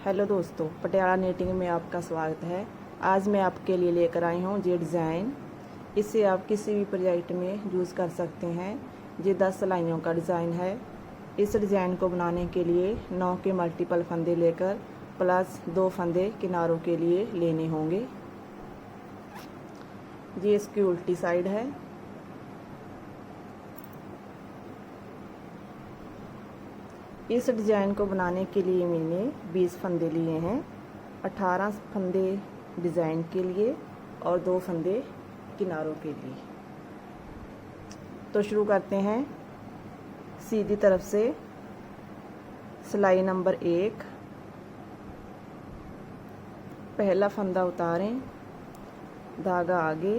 Hello दोस्तों, Patiala knitting में आपका स्वागत है। आज मैं आपके लिए लेकर आई हूँ ये डिज़ाइन। इसे आप किसी भी प्रोजेक्ट में यूज़ कर सकते हैं। ये 10 सिलाइयों का डिज़ाइन है। इस डिज़ाइन को बनाने के लिए 9 के मल्टीपल फंदे लेकर प्लस 2 फंदे किनारों के लिए लेने होंगे। ये इसकी उल्टी साइड है। इस डिज़ाइन को बनाने के लिए मैंने 20 फंदे लिए हैं। 18 फंदे डिज़ाइन के लिए और 2 फंदे किनारों के लिए। तो शुरू करते हैं। सीधी तरफ से सिलाई नंबर 1, पहला फंदा उतारें, धागा आगे,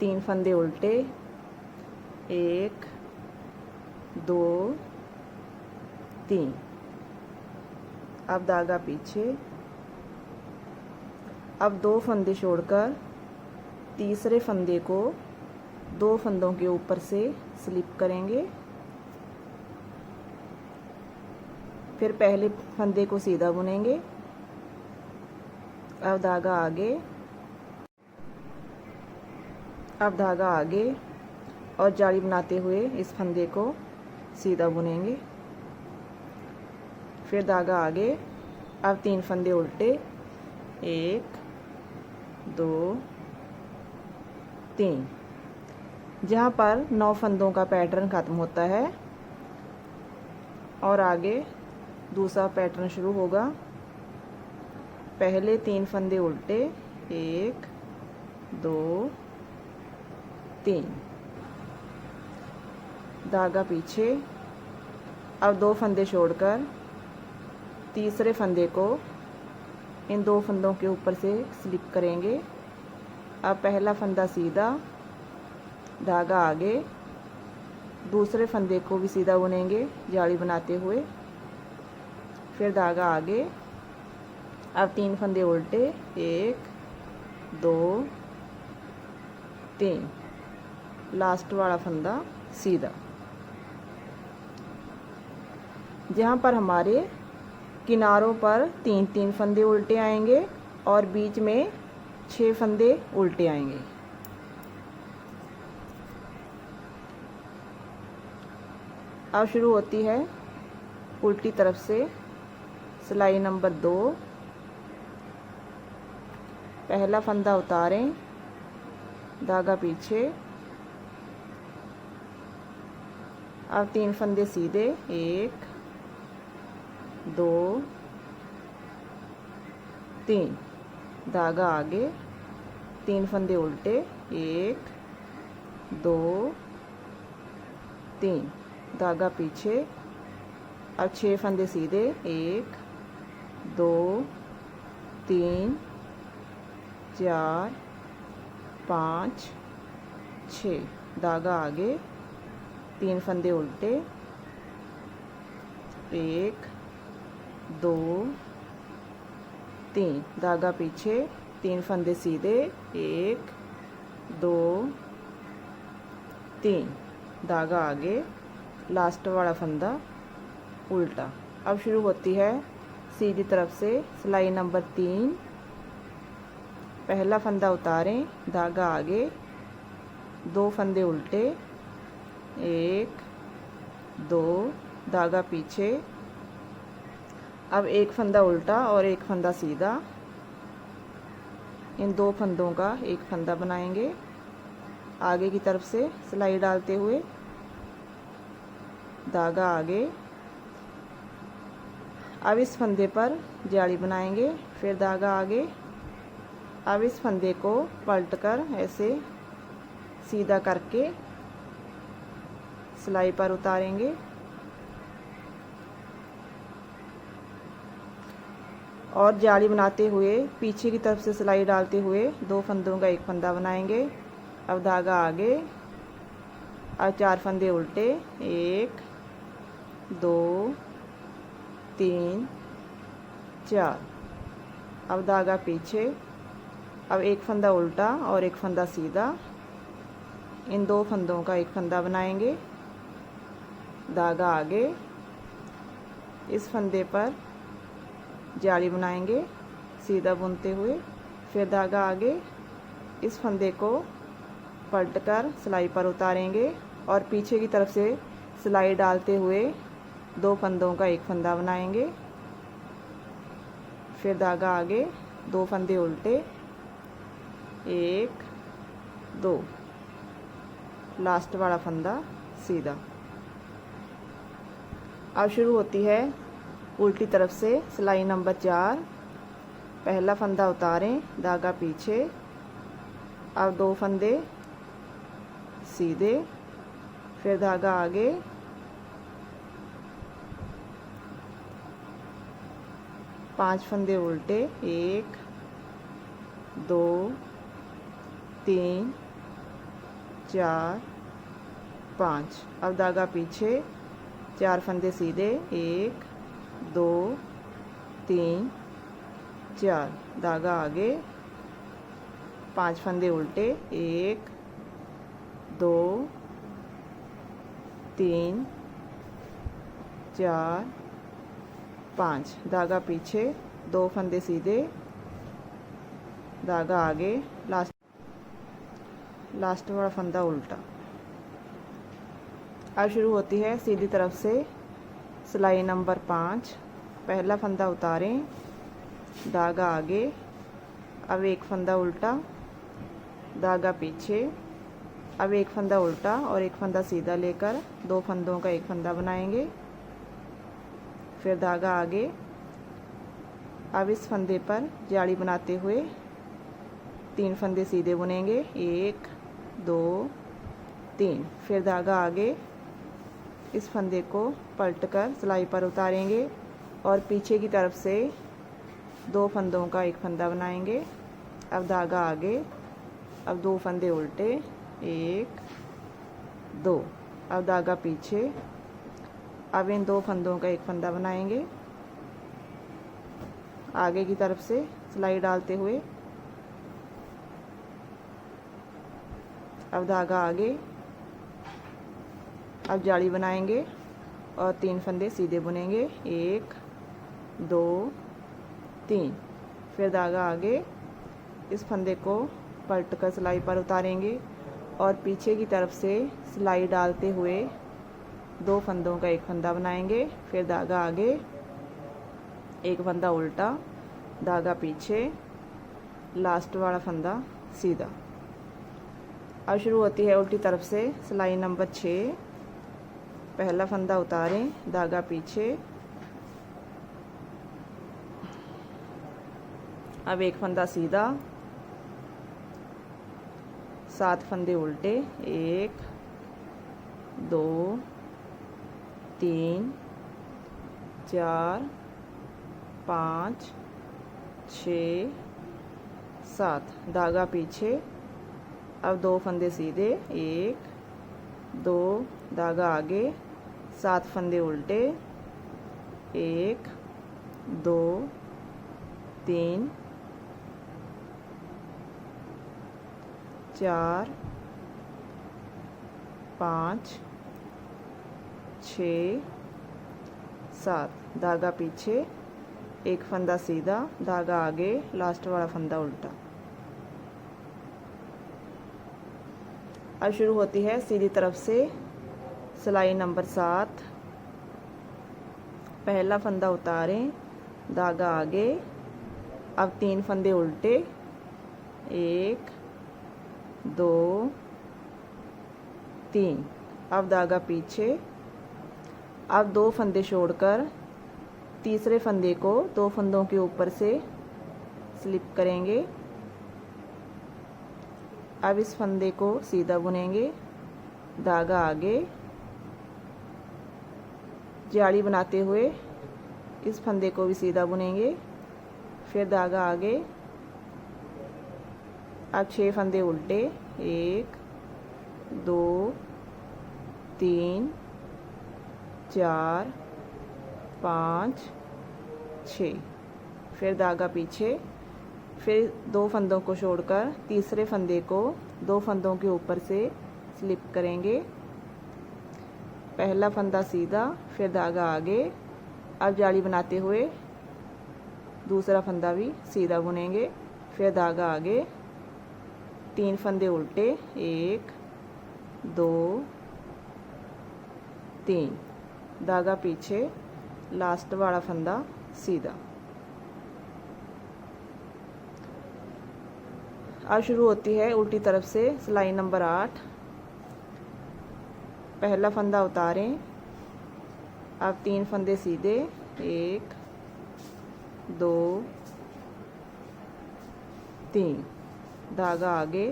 3 फंदे उल्टे, 1 2 3। अब धागा पीछे। अब 2 फंदे छोड़कर तीसरे फंदे को 2 फंदों के ऊपर से स्लिप करेंगे। फिर पहले फंदे को सीधा बुनेंगे। अब धागा आगे, और जाली बनाते हुए इस फंदे को सीधा बुनेंगे। फिर धागा आगे। अब 3 फंदे उल्टे, 1 2 3। जहाँ पर 9 फंदों का पैटर्न ख़त्म होता है और आगे दूसरा पैटर्न शुरू होगा। पहले 3 फंदे उल्टे, 1 2 3, धागा पीछे। अब 2 फंदे छोड़कर तीसरे फंदे को इन 2 फंदों के ऊपर से स्लिप करेंगे। अब पहला फंदा सीधा, धागा आगे, दूसरे फंदे को भी सीधा बुनेंगे जाली बनाते हुए। फिर धागा आगे। अब 3 फंदे उल्टे, 1 2 3, लास्ट वाला फंदा सीधा। जहाँ पर हमारे किनारों पर 3-3 फंदे उल्टे आएंगे और बीच में 6 फंदे उल्टे आएंगे। अब शुरू होती है उल्टी तरफ से सिलाई नंबर 2। पहला फंदा उतारें, धागा पीछे। अब 3 फंदे सीधे, 1 2 3, धागा आगे, 3 फंदे उल्टे, 1 2 3, धागा पीछे। अब 6 फंदे सीधे, 1 2 3 4 5 6, धागा आगे, 3 फंदे उल्टे, 1 2 3, धागा पीछे, 3 फंदे सीधे, 1 2 3, धागा आगे, लास्ट वाला फंदा उल्टा। अब शुरू होती है सीधी तरफ से सिलाई नंबर 3। पहला फंदा उतारें, धागा आगे, 2 फंदे उल्टे, 1 2, धागा पीछे। अब 1 फंदा उल्टा और 1 फंदा सीधा। इन 2 फंदों का एक फंदा बनाएंगे आगे की तरफ से सिलाई डालते हुए। धागा आगे। अब इस फंदे पर जाली बनाएंगे। फिर धागा आगे। अब इस फंदे को पलटकर ऐसे सीधा करके सिलाई पर उतारेंगे। और जाली बनाते हुए पीछे की तरफ से सिलाई डालते हुए 2 फंदों का एक फंदा बनाएंगे। अब धागा आगे। अब 4 फंदे उल्टे, 1 2 3 4, अब धागा पीछे। अब 1 फंदा उल्टा और 1 फंदा सीधा। इन 2 फंदों का एक फंदा बनाएंगे। धागा आगे। इस फंदे पर जाली बनाएंगे सीधा बुनते हुए। फिर धागा आगे इस फंदे को पलटकर सिलाई पर उतारेंगे और पीछे की तरफ से सिलाई डालते हुए 2 फंदों का एक फंदा बनाएंगे। फिर धागा आगे 2 फंदे उल्टे 1 2, लास्ट वाला फंदा सीधा। अब शुरू होती है उल्टी तरफ से सिलाई नंबर 4। पहला फंदा उतारें, धागा पीछे, अब 2 फंदे सीधे, फिर धागा आगे, पांच फंदे उल्टे 1 2 3 4 5। अब धागा पीछे, 4 फंदे सीधे 1 2 3 4, धागा आगे, 5 फंदे उल्टे 1 2 3 4 5, धागा पीछे, 2 फंदे सीधे, धागा आगे, लास्ट वाला फंदा उल्टा। अब शुरू होती है सीधी तरफ से सिलाई नंबर 5। पहला फंदा उतारें, धागा आगे, अब 1 फंदा उल्टा, धागा पीछे, अब 1 फंदा उल्टा और 1 फंदा सीधा लेकर 2 फंदों का एक फंदा बनाएंगे। फिर धागा आगे, अब इस फंदे पर जाली बनाते हुए 3 फंदे सीधे बुनेंगे 1 2 3। फिर धागा आगे इस फंदे को पलटकर सिलाई पर उतारेंगे और पीछे की तरफ से 2 फंदों का एक फंदा बनाएंगे। अब धागा आगे, अब 2 फंदे उल्टे 1 2, अब धागा पीछे, अब इन 2 फंदों का एक फंदा बनाएंगे आगे की तरफ से सिलाई डालते हुए। अब धागा आगे, अब जाली बनाएंगे और 3 फंदे सीधे बुनेंगे 1 2 3। फिर धागा आगे इस फंदे को पलटकर सिलाई पर उतारेंगे और पीछे की तरफ से सिलाई डालते हुए 2 फंदों का एक फंदा बनाएंगे। फिर धागा आगे, 1 फंदा उल्टा, धागा पीछे, लास्ट वाला फंदा सीधा। अब शुरू होती है उल्टी तरफ से सिलाई नंबर 6। पहला फंदा उतारें, धागा पीछे, अब 1 फंदा सीधा, 7 फंदे उल्टे 1 2 3 4 5 6 7, धागा पीछे, अब 2 फंदे सीधे 1 2, धागा आगे, 7 फंदे उल्टे 1 2 3 4 5 6 7, धागा पीछे, 1 फंदा सीधा, धागा आगे, लास्ट वाला फंदा उल्टा। अब शुरू होती है सीधी तरफ से सिलाई नंबर 7। पहला फंदा उतारें, धागा आगे, अब 3 फंदे उल्टे 1 2 3, अब धागा पीछे, अब 2 फंदे छोड़कर तीसरे फंदे को 2 फंदों के ऊपर से स्लिप करेंगे। अब इस फंदे को सीधा बुनेंगे, धागा आगे, जाली बनाते हुए इस फंदे को भी सीधा बुनेंगे। फिर धागा आगे, अब 6 फंदे उल्टे 1 2 3 4 5 6। फिर धागा पीछे, फिर 2 फंदों को छोड़कर तीसरे फंदे को 2 फंदों के ऊपर से स्लिप करेंगे। पहला फंदा सीधा, फिर धागा आगे, अब जाली बनाते हुए दूसरा फंदा भी सीधा बुनेंगे, फिर धागा आगे, 3 फंदे उल्टे, 1 2 3, धागा पीछे, लास्ट वाला फंदा सीधा। अब शुरू होती है उल्टी तरफ से सिलाई नंबर 8। पहला फंदा उतारें, अब 3 फंदे सीधे, 1 2 3, धागा आगे,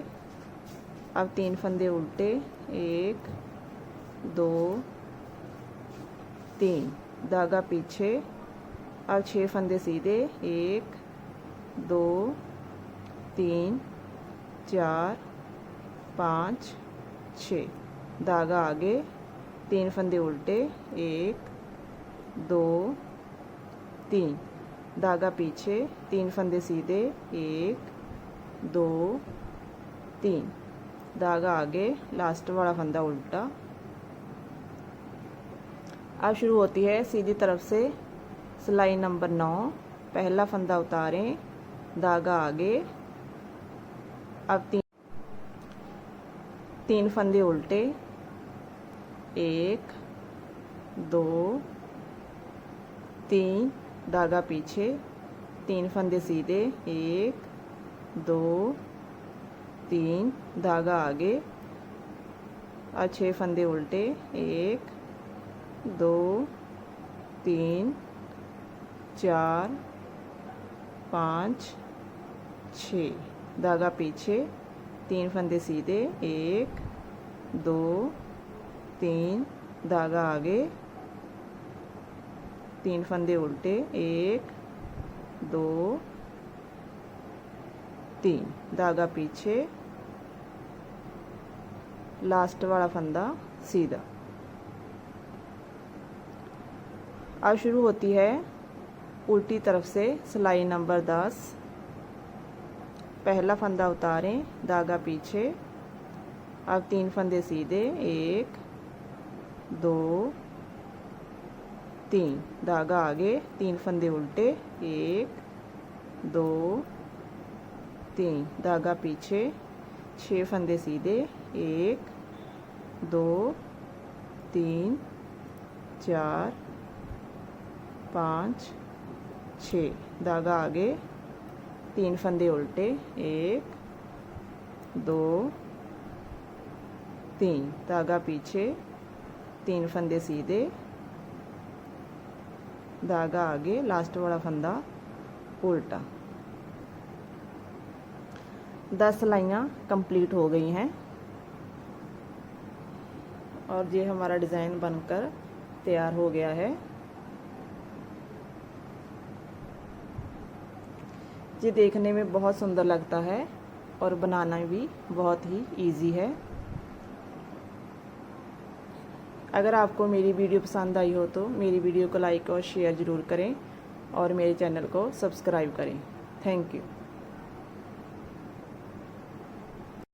अब 3 फंदे उल्टे, 1 2 3, धागा पीछे, अब 6 फंदे सीधे, 1 2 3 4 5 6, धागा आगे, 3 फंदे उल्टे, 1 2 3, धागा पीछे, 3 फंदे सीधे, 1 2 3, धागा आगे, लास्ट वाला फंदा उल्टा। अब शुरू होती है सीधी तरफ से सिलाई नंबर 9। पहला फंदा उतारें, धागा आगे, अब 3 फंदे उल्टे, 1 2 3, धागा पीछे, 3 फंदे सीधे, 1 2 3, धागा आगे, और 6 फंदे उल्टे, 1 2 3 4 5 6, धागा पीछे, 3 फंदे सीधे, 1 2 3, धागा आगे, 3 फंदे उल्टे, 1 2 3, धागा पीछे, लास्ट वाला फंदा सीधा। अब शुरू होती है उल्टी तरफ से सिलाई नंबर 10। पहला फंदा उतारें, धागा पीछे, अब 3 फंदे सीधे, 1 2 3, धागा आगे, 3 फंदे उल्टे, 1 2 3, धागा पीछे, 6 फंदे सीधे, 1 2 3 4 5 6, धागा आगे, 3 फंदे उल्टे, 1 2 3, धागा पीछे, 3 फंदे सीधे, धागा आगे, लास्ट वाला फंदा उल्टा। 10 सिलाइयाँ कंप्लीट हो गई हैं और ये हमारा डिज़ाइन बनकर तैयार हो गया है। ये देखने में बहुत सुंदर लगता है और बनाना भी बहुत ही इजी है। अगर आपको मेरी वीडियो पसंद आई हो तो मेरी वीडियो को लाइक और शेयर ज़रूर करें और मेरे चैनल को सब्सक्राइब करें। Thank you.